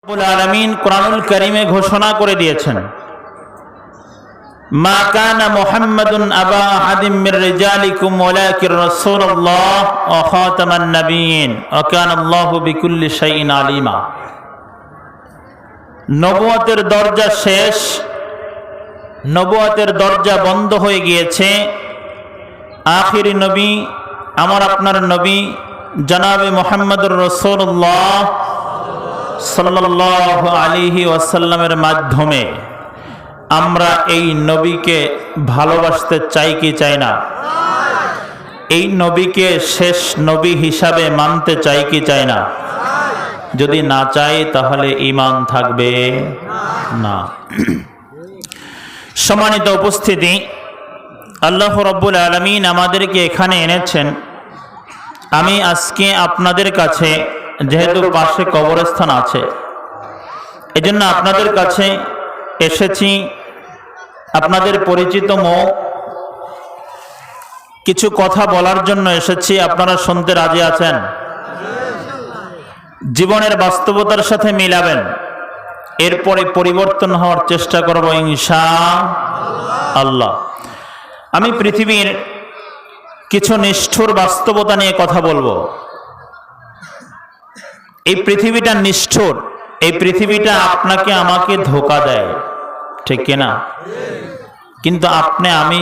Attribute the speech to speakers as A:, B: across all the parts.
A: রব্বুল আলামিন কুরআনুল কারীমে ঘোষণা করে দিয়েছেন, মা কানা মুহাম্মাদুন আবা আহাদিম মির রিজালিকুম ওয়ালাকিন রাসূলুল্লাহ ওয়া খাতামান নাবিয়্যিন ওয়া কানা আল্লাহু বিকুল্লি শাইইন আলিমা। নবুয়তের দরজা শেষ, নবুয়তের দরজা বন্ধ হয়ে গিয়েছে। আখিরি নবী, আমার আপনার নবী জনাবে মুহাম্মদুর রাসূলুল্লাহ সাল্লাল্লাহু আলাইহি ওয়াসাল্লামের মাধ্যমে আমরা এই নবীকে ভালোবাসতে চাই কি চাই না? এই নবীকে শেষ নবী হিসাবে মানতে চাই কি চাই না? যদি না চাই তাহলে ঈমান থাকবে না। সম্মানিত উপস্থিতি, আল্লাহ রাব্বুল আলামিন আমাদেরকে এখানে এনেছেন। আমি আজকে আপনাদের কাছে, যেহেতু পাশে কবরস্থান আছে, এজন্য আপনাদের কাছে এসেছি। আপনাদের পরিচিত মুখ, কিছু কথা বলার জন্য এসেছি। আপনারা শুনতে রাজি আছেন? জীবনের বাস্তবতার সাথে মিলাবেন, এরপরে পরিবর্তন হওয়ার চেষ্টা করব ইনশাআল্লাহ। আমি পৃথিবীর কিছু নিষ্ঠুর বাস্তবতা নিয়ে কথা বলবো। এই পৃথিবীটা নিষ্ঠুর, এই পৃথিবীটা আপনাকে আমাকে ধোঁকা দেয়, ঠিক কিনা? কিন্তু আপনি আমি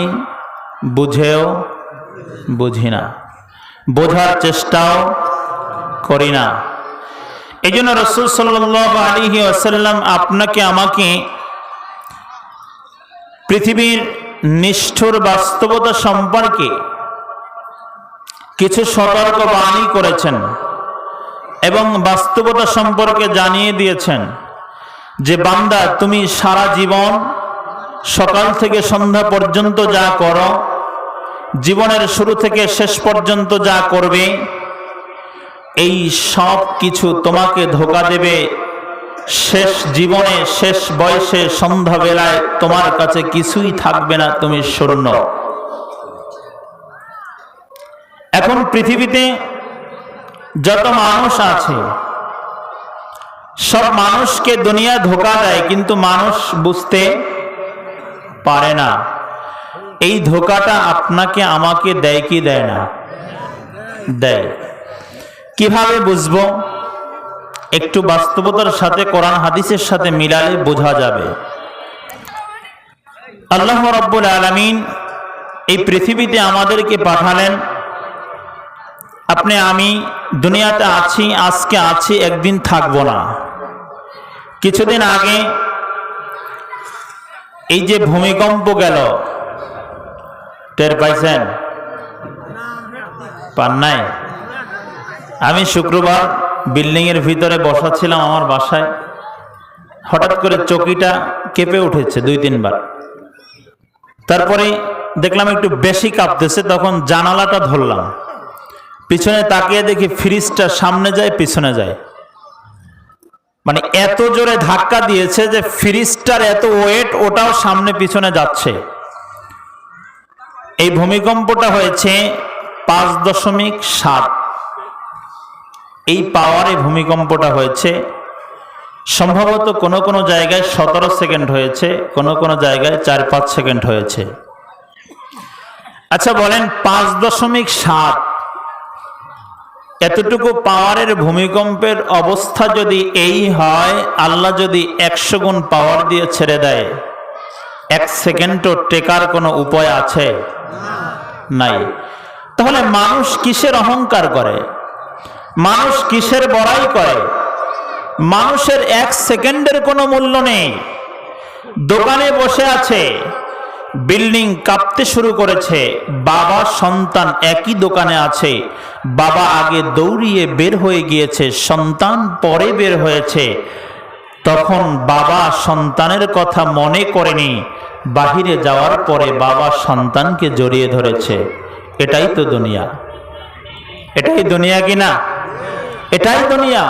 A: বুঝেও বুঝি না, বোঝার চেষ্টাও করি না। এই জন্য রাসূল সাল্লাল্লাহু আলাইহি ওয়াসাল্লাম আপনাকে আমাকে পৃথিবীর নিষ্ঠুর বাস্তবতা সম্পর্কে কিছু সতর্ক বাণী করেছেন এবং বাস্তবতা সম্পর্কে জানিয়ে দিয়েছেন যে বান্দা, তুমি সারা জীবন সকাল থেকে সন্ধ্যা পর্যন্ত যা করো, জীবনের শুরু থেকে শেষ পর্যন্ত যা করবে, এই সব কিছু তোমাকে ধোঁকা দেবে। শেষ জীবনে, শেষ বয়সে, সন্ধ্যাবেলায় তোমার কাছে কিছুই থাকবে না, তুমি শূন্য। এখন পৃথিবীতে যত মানুষ আছে, সব মানুষকে দুনিয়া ধোঁকা দেয়, কিন্তু মানুষ বুঝতে পারে না। এই ধোঁকাটা আপনাকে আমাকে দেয় কি দেয় না? দেয়। কিভাবে বুঝবো? একটু বাস্তবতার সাথে, কোরআন হাদিসের সাথে মিলালে বোঝা যাবে। আল্লাহ রাব্বুল আলামিন এই পৃথিবীতে আমাদেরকে পাঠালেন। আপনি আমি দুনিয়াতে আছি, আজকে আছি, একদিন থাকবো না। কিছুদিন আগে এই যে ভূমিকম্প গেল, টের পাইছেন? পান নাই? আমি শুক্রবার বিল্ডিং এর ভিতরে বসা ছিলাম আমার বাসায়, হঠাৎ করে চকিটা কেঁপে উঠেছে 2-3 বার। তারপরে দেখলাম একটু বেশি কাঁপতেছে, তখন জানালাটা ধরলাম, পিছনে তাকিয়ে দেখি ফ্রিজটা সামনে যায় পিছনে যায়। মানে এত জোরে ধাক্কা দিয়েছে যে ফ্রিজটার এত ওয়েট, ওটাও সামনে পিছনে যাচ্ছে। এই ভূমিকম্পটা হয়েছে 5.7। এই পাওয়ারে ভূমিকম্পটা হয়েছে। সম্ভবত কোনো কোনো জায়গায় 17 সেকেন্ড হয়েছে, কোনো কোনো জায়গায় 4-5 সেকেন্ড হয়েছে। আচ্ছা বলেন, 5.7 এতটুকু পাওয়ারের ভূমিকম্পের অবস্থা যদি এই হয়, আল্লাহ যদি 100 গুণ পাওয়ার দিয়ে ছেড়ে দেয়, 1 সেকেন্ডও টেকার কোনো উপায় আছে? নাই। তাহলে মানুষ কিসের অহংকার করে? মানুষ কিসের বড়াই করে? মানুষের 1 সেকেন্ডের কোনো মূল্য নেই। দোকানে বসে আছে, বিল্ডিং কাঁপতে শুরু করেছে, বাবা সন্তান একই দোকানে আছে। বাবা আগে দৌড়িয়ে বের হয়ে গিয়েছে, সন্তান পরে বের হয়েছে। তখন বাবা সন্তানের কথা মনে করেনি, বাহিরে যাওয়ার পরে বাবা সন্তানকে জড়িয়ে ধরেছে। এটাই তো দুনিয়া। এটাই দুনিয়া কিনা? এটাই দুনিয়া।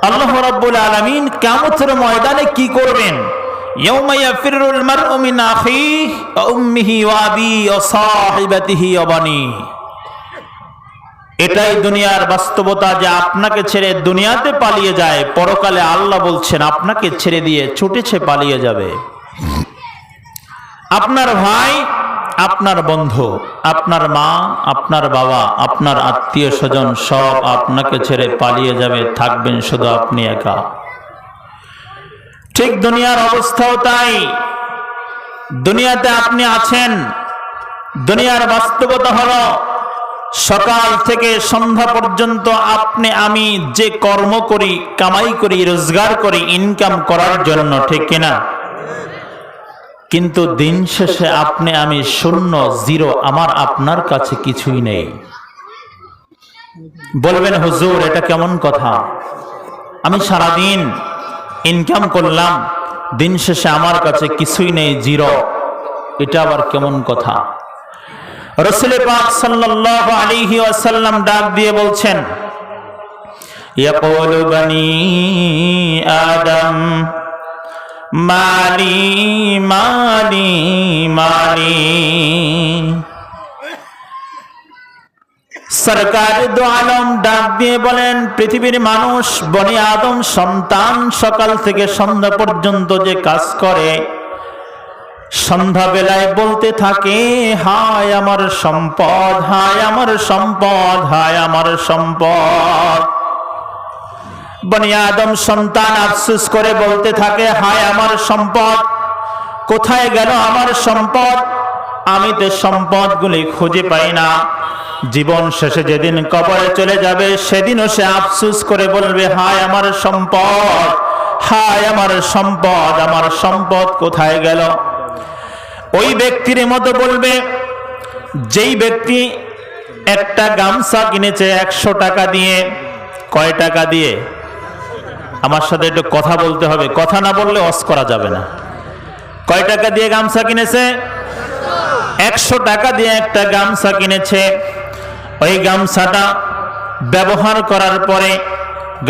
A: আল্লাহ রাব্বুল আলামিন কিয়ামতের ময়দানে কি করবেন? ইয়াউমা ইয়াফিরুল মারউ মিন আখিহি ওয়া উম্মিহি ওয়া আবিহি ওয়া সাহিবাতিহি ওয়া বানিহি। এটাই দুনিয়ার বাস্তবতা যে আপনাকে ছেড়ে দুনিয়াতে পালিয়ে যায়, পরকালে আল্লাহ বলছেন আপনাকে ছেড়ে দিয়ে ছুটেছে পালিয়ে যাবে। আপনার ভাই, আপনার বন্ধু, আপনার মা, আপনার বাবা, আপনার আত্মীয় স্বজন সব আপনাকে ছেড়ে পালিয়ে যাবে, থাকবেন শুধু আপনি একা। ঠিক দুনিয়ার অবস্থাও তাই। দুনিয়াতে আপনি আছেন, দুনিয়ার বাস্তবতা হলো সকাল থেকে সন্ধ্যা পর্যন্ত আপনি আমি যে কর্ম করি, কামাই করি, রোজগার করি ইনকাম করার জন্য, ঠিক কিনা? কিন্তু দিন শেষে আপনি আমি শূন্য, জিরো, আমার আপনার কাছে কিছুই নেই। বলবেন হুজুর এটা কেমন কথা? আমি সারাদিন ইনকাম করলাম, দিন শেষে আমার কাছে কিছুই নেই, জিরো, এটা আবার কেমন কথা? রাসূল পাক সাল্লাল্লাহু আলাইহি ওয়াসাল্লাম ডাক দিয়ে বলছেন, ইয়াকুলু বানি আদম মালি মালি মালি। সরকার দু আলম ডাক দিয়ে বলেন, পৃথিবীর মানুষ, বনি আদম সন্তান সকাল থেকে সন্ধ্যা পর্যন্ত যে কাজ করে, সন্ধ্যা বেলায় বলতে থাকে হায় আমার সম্পদ, হায় আমার সম্পদ, হায় আমার সম্পদ। বনি আদম সন্তান আফসোস করে বলতে থাকে হায় আমার সম্পদ, কোথায় গেল আমার সম্পদ? আমি তো সম্পদগুলি খুঁজে পাই না। জীবন শেষে যেদিন কবরে চলে যাবে সেদিনও সে আফসোস করে বলবে হায় আমার সম্পদ, হায় আমার সম্পদ, আমার সম্পদ কোথায় গেল? ওই ব্যক্তির মতো বলবে যেই ব্যক্তি একটা গামছা কিনেছে 100 টাকা দিয়ে। কয় টাকা দিয়ে? আমার সাথে একটু কথা বলতে হবে, কথা না বললে ওয়াজ করা যাবে না। কয় টাকা দিয়ে গামছা কিনেছে? 100 টাকা দিয়ে একটা গামছা কিনেছে। ওই গামছাটা ব্যবহার করার পরে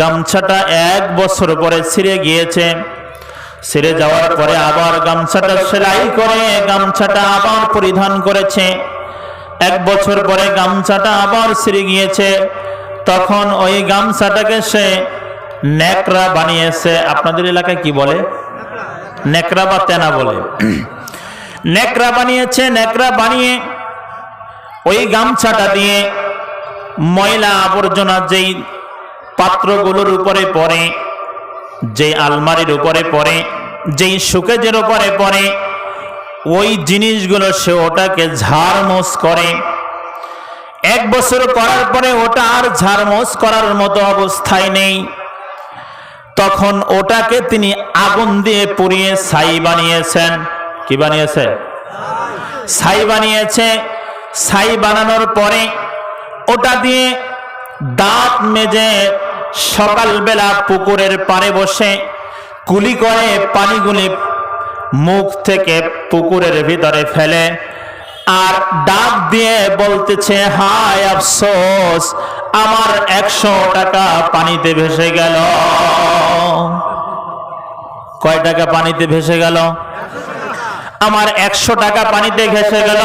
A: গামছাটা 1 বছর পরে ছিঁড়ে গিয়েছে। ছিঁড়ে যাওয়ার পরে আবার গামছাটা সেলাই করে গামছাটা আবার পরিধান করেছে। 1 বছর পরে গামছাটা আবার ছিঁড়ে গিয়েছে। তখন ওই গামছাটাকে সে নেকড়া বানিয়েছে। আপনাদের এলাকায় কি বলে? নেকড়া বা তেনা বলে। নেকড়া বানিয়েছে। নেকড়া বানিয়ে ওই গামছাটা দিয়ে ময়লা আবর্জনা যেই পাত্রগুলোর উপরে পড়ে, যেই আলমারির উপরে পড়ে, যেই শোকেজের উপরে পড়ে, ওই জিনিসগুলো সে ওটাকে ঝাড়মোছ করে। 1 বছর করার পরে ওটা আর ঝাড়মোছ করার মতো অবস্থায় নেই। তখন ওটাকে তিনি আগুন দিয়ে পুড়িয়ে ছাই বানিয়েছেন। কি বানিয়েছে? ছাই বানিয়েছে। ছাই বানানোর পরে ওটা দিয়ে দাঁত মেজে সকালবেলা পুকুরের পাড়ে বসে কুলি করে পানিগুলি মুখ থেকে পুকুরের ভিতরে ফেলে আর ডাক দিয়ে বলতেছে হায় আফসোস, আমার 100 টাকা পানিতে ভেসে গেল। কয় টাকা পানিতে ভেসে গেল? আমার 100 টাকা পানিতে ভেসে গেল।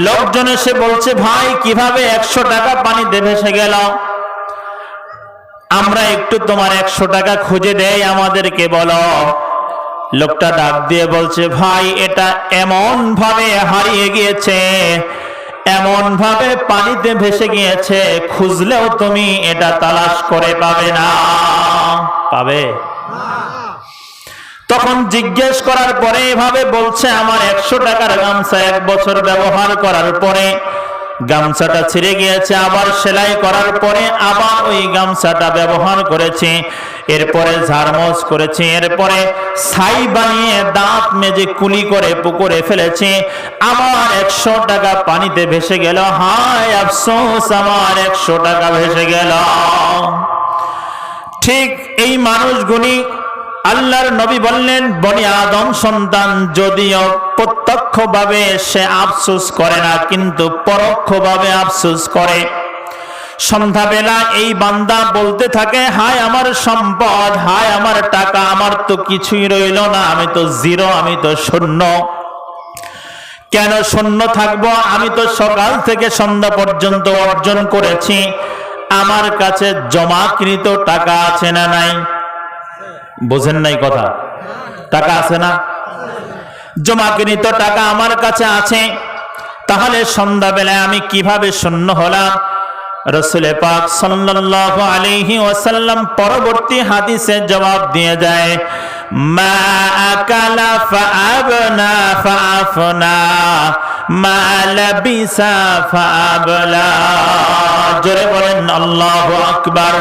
A: লোকজন এসে বলছে ভাই কিভাবে 100 টাকা পানিতে ভেসে গেল? আমরা একটু তোমার 100 টাকা খুঁজে দেই, আমাদেরকে বলো। লোকটা ডাক দিয়ে বলছে ভাই এটা এমন ভাবে হারিয়ে গিয়েছে, এমন ভাবে পানিতে ভেসে গিয়েছে, খুঁজলেও তুমি এটা তালাশ করে পাবে না। পাবে? তখন জিজ্ঞেস করার পরে এভাবে বলছে আমার 100 টাকার গামছা 1 বছর ব্যবহার করার পরে গামছাটা ছিঁড়ে গিয়েছে, আবার সেলাই করার পরে আবার ওই গামছাটা ব্যবহার করেছে, এরপরে ঝাড়মোছ করেছে, এরপরে ছাই বানিয়ে দাঁত মেজে কুলি করে পুকুরে ফেলেছে, আমার 100 টাকা পানিতে ভেসে গেল। হায় আফসোস, আমার 100 টাকা ভেসে গেল। ঠিক এই মানুষগুলি আল্লাহর নবী বললেন বনি আদম সন্তান যদিও প্রত্যক্ষভাবে সে আফসোস করে না, কিন্তু পরোক্ষভাবে আফসোস করে। সন্ধ্যাবেলা এই বান্দা বলতে থাকে হায় আমার সম্পদ, হায় আমার টাকা, আমার তো কিছুই রইল না, আমি তো জিরো, আমি তো শূন্য। কেন শূন্য থাকবো? আমি তো সকাল থেকে সন্ধ্যা পর্যন্ত অর্জন করেছি, আমার কাছে জমাকৃত টাকা আছে না নাই? বোঝেন নাই কথা? টাকা আছে না? জমাকৃত টাকা আমার কাছে আছে, তাহলে সন্ধ্যাবেলায় আমি কিভাবে শূন্য হলাম? রাসূল পাক সাল্লাল্লাহু আলাইহি ওয়াসাল্লাম পরবর্তী হাদিসে জবাব দিয়ে যায়, মা আকালা ফাআবনা ফাআফনা মা লাবিসা ফাআবলা। জোরে বলেন আল্লাহু আকবার।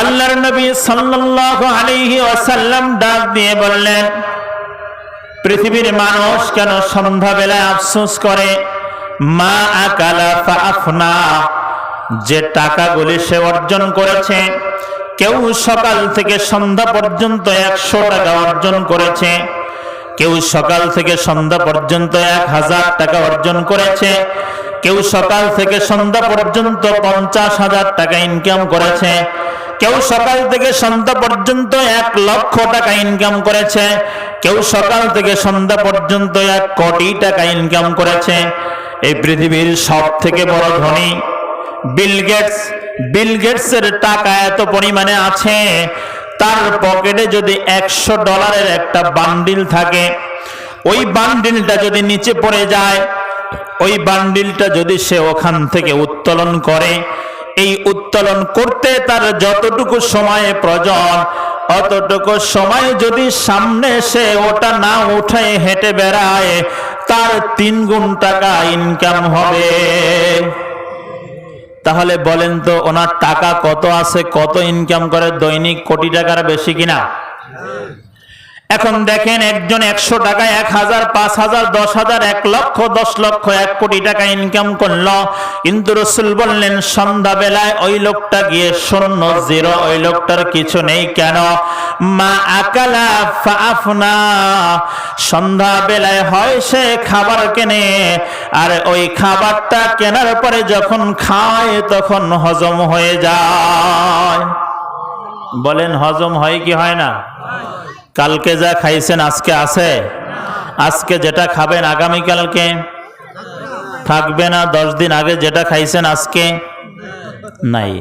A: আল্লাহর নবী সাল্লাল্লাহু আলাইহি ওয়াসাল্লাম ডাক দিয়ে বললেন, পৃথিবীর মানুষ কেন সন্ধ্যাবেলায় আফসোস করে? মা আকালা ফাআফনা, যে টাকাগুলি সে অর্জন করেছে, কেউ সকাল থেকে সন্ধ্যা পর্যন্ত 100 টাকা অর্জন করেছে, কেউ সকাল থেকে সন্ধ্যা পর্যন্ত 1000 টাকা অর্জন করেছে, কেউ সকাল থেকে সন্ধ্যা পর্যন্ত 50,000 টাকা ইনকাম করেছে, কেউ সকাল থেকে সন্ধ্যা পর্যন্ত 1 লক্ষ টাকা ইনকাম করেছে, কেউ সকাল থেকে সন্ধ্যা পর্যন্ত 1 কোটি টাকা ইনকাম করেছে। এই পৃথিবীর সব থেকে বড় ধনী বিল গেটসের টাকা এত পরিমাণে আছে, তার পকেটে যদি $100 একটা বান্ডিল থাকে, ওই বান্ডিলটা যদি নিচে পড়ে যায়, ওই বান্ডিলটা যদি সে ওখান থেকে উত্তোলন করে, এই উত্তোলন করতে তার যতটুকু সময় প্রয়োজন, অতটুকু সময় যদি সামনে সে ওটা না উঠে হেঁটে বেড়ায়, তার 3 গুণ টাকা ইনকাম হবে। তাহলে বলেন তো, ওনার টাকা কত আছে, কত ইনকাম করে দৈনিক? কোটি টাকার বেশি কিনা? এখন দেখেন, একজন 100 টাকা 1000, 5000, 10,000, 1 লক্ষ, 10 লক্ষ, 1 কোটি টাকা ইনকাম করলো, কিন্তু রাসূল বললেন সন্ধ্যাবেলায় ওই লোকটা গিয়ে শূন্য, জিরো, ওই লোকটার কিছু নেই। কেন? মা আকালা ফাআফনা, সন্ধ্যাবেলায় হয় সে খাবার কেনে, আর ওই খাবারটা কেনার পরে যখন খায় তখন হজম হয়ে যায়। বলেন, হজম হয় কি হয় না? কালকে যা খাইছেন আজকে আছে? আজকে যেটা খাবেন আগামীকালকে থাকবে না। 10 দিন আগে যেটা খাইছেন আজকে নাই।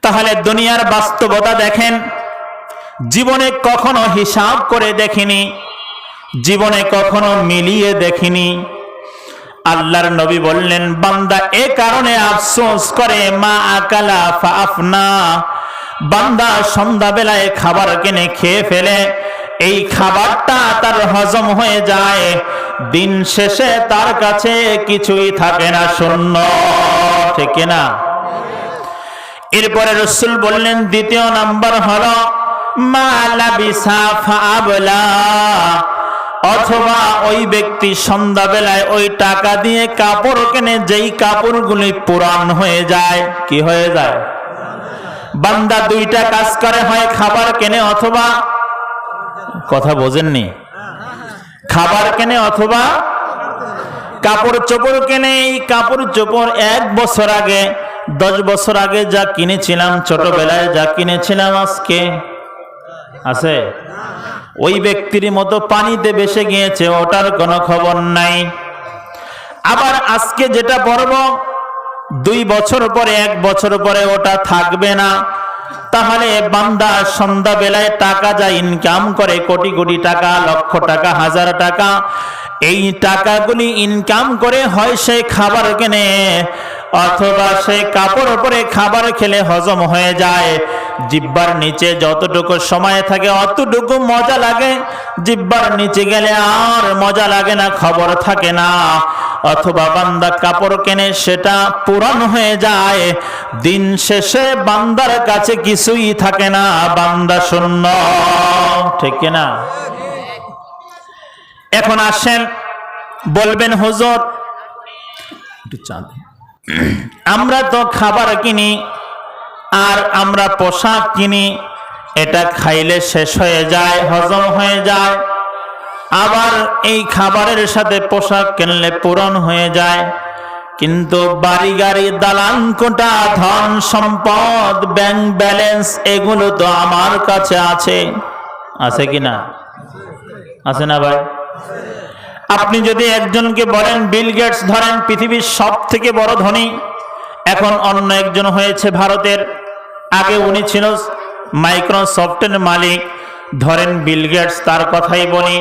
A: তাহলে দুনিয়ার বাস্তবতা দেখেন, জীবনে কখনো হিসাব করে দেখিনি, জীবনে কখনো মিলিয়ে দেখিনি। আল্লাহর নবী বললেন, বান্দা এ কারণে আফসোস করে, মা আকালা ফাআফনা, বান্দা সন্ধ্যাবেলায় খাবার কিনে খেয়ে ফেলে, এই খাবারটা তার হজম হয়ে যায়, দিন শেষে তার কাছে কিছুই থাকে না, শূন্য। ঠিক না? এরপরে রাসূল বললেন, দ্বিতীয় নাম্বার হলো মা লাবিসা ফাআবলা, অথবা ওই ব্যক্তি সন্ধ্যাবেলায় ওই টাকা দিয়ে কাপড় কেনে, যেই কাপড়গুলি পুরান হয়ে যায়। কি হয়ে যায়? বান্দা 2টা কাজ করে, হয় খাবার কেনে অথবা, কথা বোঝেননি, খাবার কেনে অথবা কাপড় চোপড় কেনে। এই কাপড় চোপড় 1 বছর আগে, 10 বছর আগে যা কিনেছিলাম, ছোটবেলায় যা কিনেছিলাম, আজকে আছে? ওই ব্যক্তির মতো পানিতে ভেসে গিয়েছে, ওটার কোনো খবর নাই। আবার আজকে যেটা পরবো, 2 বছর পরে, 1 বছর পরে ওটা থাকবে না। তাহলে বান্দা সন্ধ্যাবেলায় টাকা যা ইনকাম করে, কোটি কোটি টাকা, লক্ষ টাকা, 1000 টাকা, এই টাকাগুলি ইনকাম করে হয় সে খাবার কেনে, অথবা সে কাপড় পরে খাবার খেলে হজম হয়ে যায়। জিহ্বার নিচে যতটুকু সময় থাকে অতটুকু মজা লাগে, জিহ্বার নিচে গেলে আর মজা লাগে না, খবর থাকে না। অথবা বান্দা কাপড় কেনে, সেটা পুরান হয়ে যায়, দিন শেষে বান্দার কাছে কিছুই থাকে না, বান্দা শূন্য। ঠিক না? এখন আসেন, বলবেন হুজুর একটু চা দিন, আমরা তো খাবার কিনি আর আমরা পোশাক কিনি, এটা খাইলে শেষ হয়ে যায়, হজম হয়ে যায়, আবার এই খাবারের সাথে পোশাক কিনলে পুরন হয়ে যায়, কিন্তু বাড়ি গাড়ি, দালান কোঠা, ধন সম্পদ, ব্যাংক ব্যালেন্স, এগুলো তো আমার কাছে আছে। আছে কিনা? আছে না ভাই? আপনি যদি একজনকে বলেন বিল গেটস ধরেন পৃথিবীর সব থেকে বড় ধনী, এখন অন্য একজন হয়েছে ভারতের, আগে উনি ছিল মাইক্রোসফটের মালিক, ধরেন বিল গেটস তার কথাই বলি।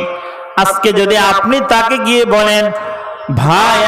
A: আজকে যদি আপনি তাকে গিয়ে বলেন ভাই